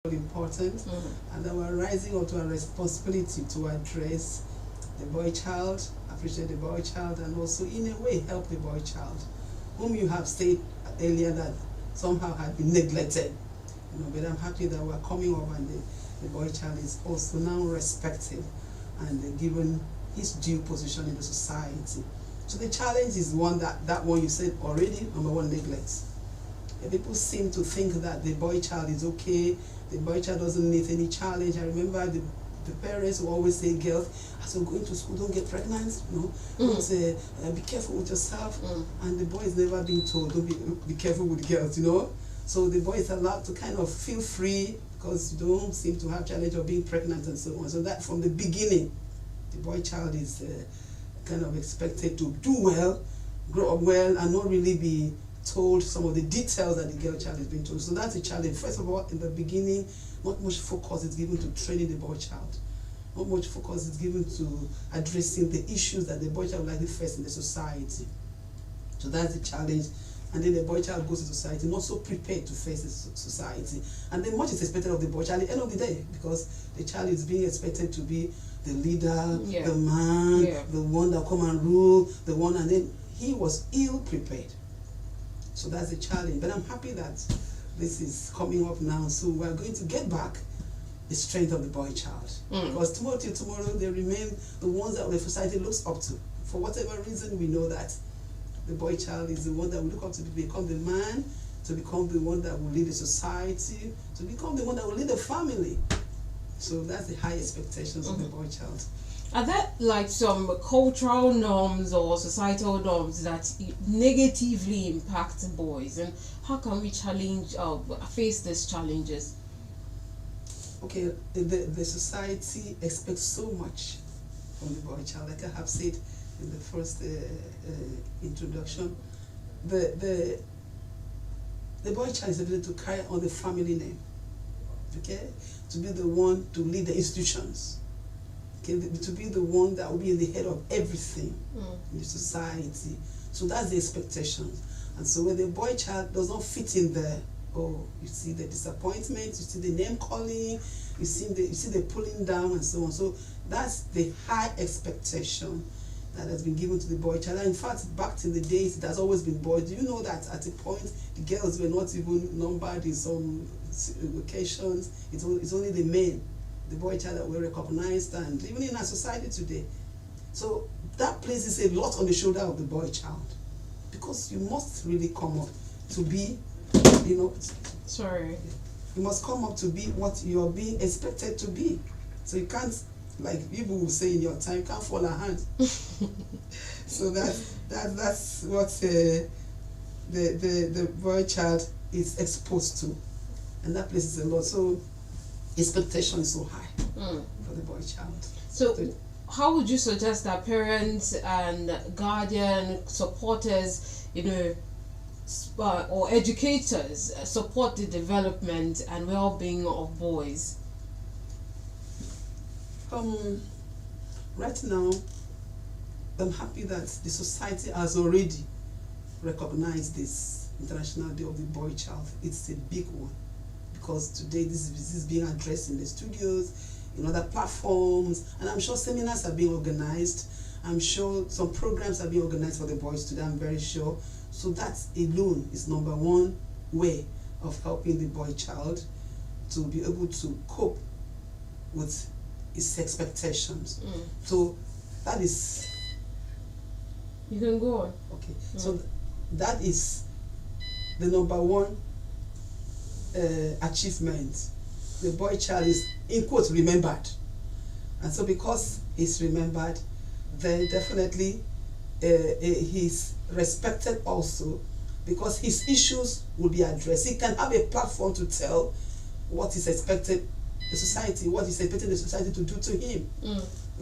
important, and that we're rising up to a responsibility to address the boy child, appreciate the boy child, and also in a way help the boy child, whom you have said earlier that somehow had been neglected. But I'm happy that we're coming up and the boy child is also now respected and given his due position in the society. So the challenge is that one you said already, number one, neglect. People seem to think that the boy child is okay, the boy child doesn't need any challenge. I remember the parents who always say, girls, as you're going to school, don't get pregnant, don't be careful with yourself. And the boy is never being told, don't be careful with girls, So the boy is allowed to kind of feel free because you don't seem to have challenge of being pregnant and so on. So that from the beginning, the boy child is kind of expected to do well, grow up well, and not really be told some of the details that the girl child is being told. So that's a challenge. First of all, in the beginning, not much focus is given to training the boy child. Not much focus is given to addressing the issues that the boy child will likely face in the society. So that's the challenge. And then the boy child goes to society not so prepared to face the society. And then much is expected of the boy child at the end of the day, because the child is being expected to be the leader, the man, the one that come and rule, the one, and then he was ill prepared. So that's the challenge. But I'm happy that this is coming up now. So we're going to get back the strength of the boy child. Because tomorrow till tomorrow, they remain the ones that the society looks up to. For whatever reason, we know that the boy child is the one that will look up to become the man, to become the one that will lead the society, to become the one that will lead the family. So that's the high expectations of the boy child. Are there like some cultural norms or societal norms that negatively impact boys, and how can we face these challenges? Okay, the society expects so much from the boy child. Like I have said in the first introduction, the boy child is able to carry on the family name, okay, to be the one to lead the institutions, okay, to be the one that will be in the head of everything in the society. So that's the expectations. And so when the boy child does not fit in there, oh, you see the disappointment, you see the name calling, you see the pulling down and so on. So that's the high expectation that has been given to the boy child. And in fact, back in the days, it has always been boys. Do you know that at a point, the girls were not even numbered in some occasions? It's only the men, the boy child, that were recognized, and even in our society today. So that places a lot on the shoulder of the boy child, because you must really come up to be, Sorry. You must come up to be what you're being expected to be. So you can't, like people will say in your time, you can't fall a hand. So that's what the boy child is exposed to, and that places a lot. So expectation is so high for the boy child. So how would you suggest that parents and guardian supporters, or educators support the development and well-being of boys? Right now, I'm happy that the society has already recognized this International Day of the Boy Child. It's a big one, because today this is being addressed in the studios, in other platforms, and I'm sure seminars are being organized. I'm sure some programs are being organized for the boys today, I'm very sure. So that alone is number one way of helping the boy child to be able to cope with his expectations. So that is... You can go on. Okay, so that is the number one achievement. The boy child is, in quotes, remembered. And so because he's remembered, then definitely he's respected also, because his issues will be addressed. He can have a platform to tell what is expected the society, what is expected the society to do to him.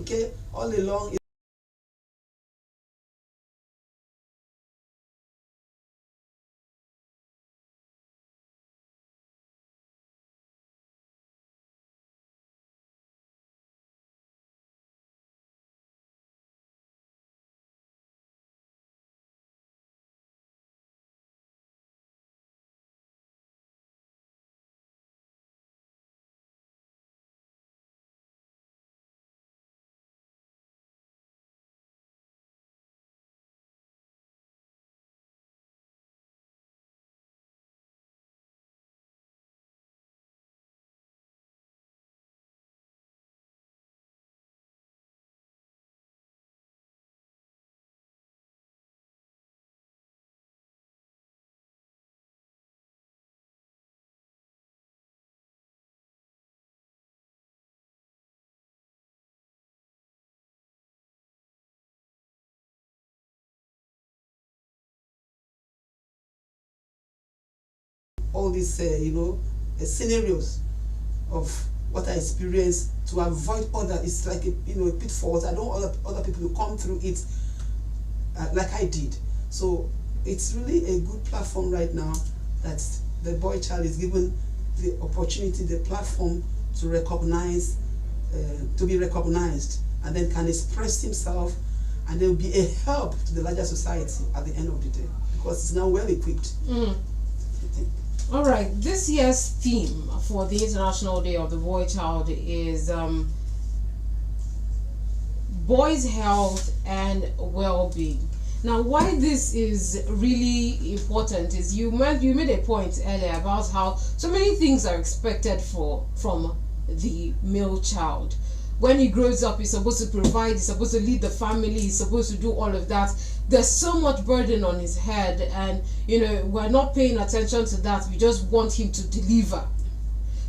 Okay, all along all these, scenarios of what I experienced to avoid other. It's like a pitfalls. I don't want other people to come through it like I did. So it's really a good platform right now that the boy child is given the opportunity, the platform to recognize, to be recognized, and then can express himself, and there will be a help to the larger society at the end of the day because it's now well equipped. All right, this year's theme for the International Day of the Boy Child is boys' health and well-being. Now, why this is really important is you made a point earlier about how so many things are expected from the male child. When he grows up, he's supposed to provide, he's supposed to lead the family, he's supposed to do all of that. There's so much burden on his head, and we're not paying attention to that. We just want him to deliver.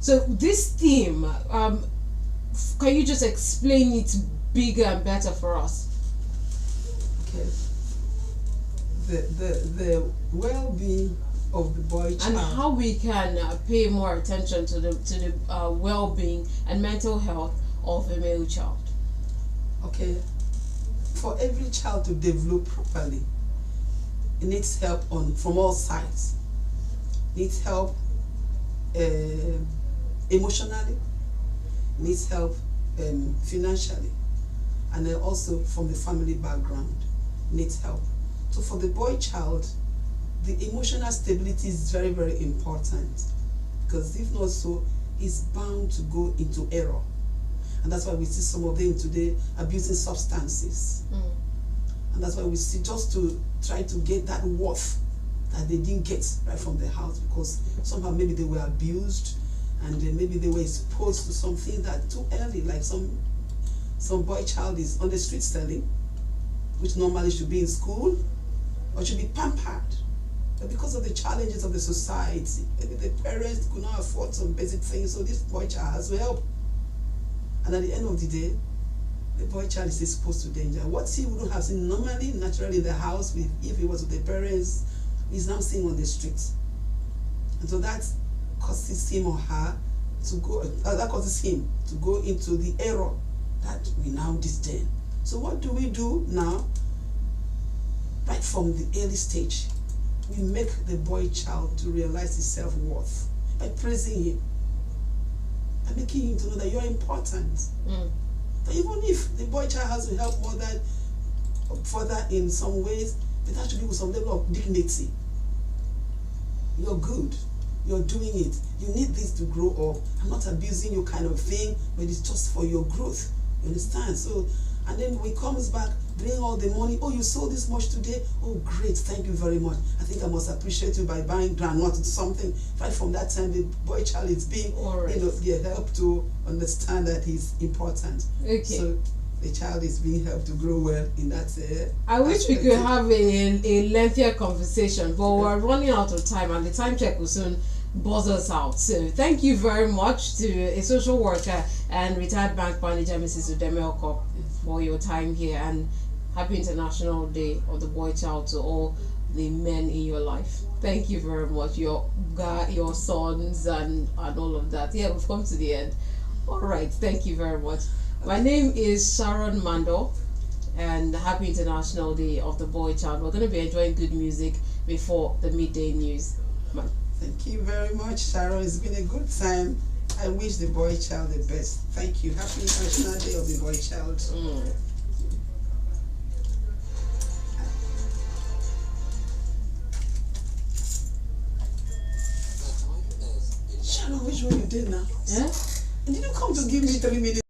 So this theme, can you just explain it bigger and better for us? Okay. The well-being of the boy child, and how we can pay more attention to the well-being and mental health of a male child. Okay, for every child to develop properly, it needs help from all sides. It needs help emotionally, it needs help financially, and then also from the family background, it needs help. So for the boy child, the emotional stability is very, very important, because if not so, he's bound to go into error. And that's why we see some of them today abusing substances. And that's why we see, just to try to get that worth that they didn't get right from the house, because somehow maybe they were abused, and then maybe they were exposed to something that too early, like some boy child is on the street selling, which normally should be in school or should be pampered. But because of the challenges of the society, maybe the parents could not afford some basic things, so this boy child has to help. And at the end of the day, the boy child is exposed to danger. What he wouldn't have seen normally, naturally in the house, if he was with the parents, he's now seeing on the streets. And so that causes him or her to go, into the error that we now disdain. So what do we do now? Right from the early stage, we make the boy child to realize his self-worth by praising him, by making him to know that you're important. But even if the boy child has to help further in some ways, it has to be with some level of dignity. You're good. You're doing it. You need this to grow up. I'm not abusing you kind of thing, but it's just for your growth. You understand? So, and then when he comes back, bring all the money. Oh, you sold this much today? Oh, great. Thank you very much. I think I must appreciate you by buying groundnut or something. Right from that time, the boy child is being, helped to understand that he's important. Okay. So the child is being helped to grow well in that. I wish we could have a lengthier conversation, but we're running out of time, and the time check will soon buzz us out. So thank you very much to a social worker and retired bank manager, Mrs. Udemelko, for your time here, and happy International Day of the Boy Child to all the men in your life. Thank you very much, your sons and all of that. Yeah, we've come to the end. All right, thank you very much. My name is Sharon Mando, and happy International Day of the Boy Child. We're going to be enjoying good music before the midday news. Thank you very much, Sharon. It's been a good time. I wish the boy child the best. Thank you. Happy International Day of the Boy Child. Sharon, which one you did now? Yeah? And did you come to give me 3 minutes?